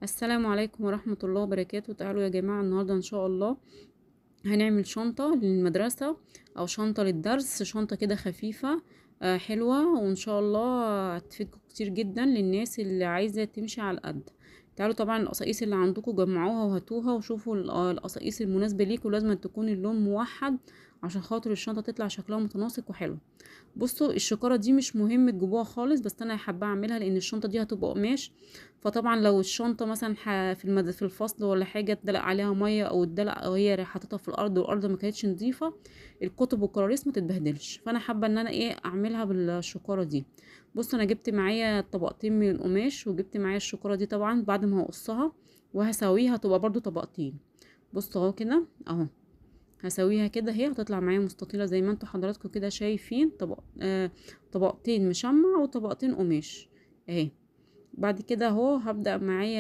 السلام عليكم ورحمة الله وبركاته. تعالوا يا جماعة النهاردة ان شاء الله هنعمل شنطة للمدرسة او شنطة للدرس، شنطة كده خفيفة حلوة، وان شاء الله هتفيدكم كتير جدا للناس اللي عايزة تمشي على القد. تعالوا طبعا القصاقيس اللي عندكم جمعوها وهاتوها وشوفوا القصاقيس المناسبة ليكوا، لازم تكون اللون موحد عشان خاطر الشنطة تطلع شكلها متناسق وحلو. بصوا الشكارة دي مش مهم تجيبوها خالص، بس انا حابة اعملها لان الشنطة دي هتبقى قماش. فطبعا لو الشنطة مثلا في الفصل ولا حاجة اتدلق عليها مية او اتدلق او هي حطيتها في الارض والارض ما كانتش نظيفة، الكتب والكراريس ما تتبهدلش. فانا حابة ان انا اعملها بالشكارة دي. بصوا انا جبت معايا طبقتين من القماش وجبت معايا الشكارة دي طبعا بعد ما هقصها وهسويها تبقى برضو طبقتين. بصوا اهو كده اهو، هسويها كده هي هتطلع معايا مستطيلة زي ما انتوا حضراتكم كده شايفين. طبقتين مشمع وطبقتين قماش اهي. بعد كده اهو هبدأ معايا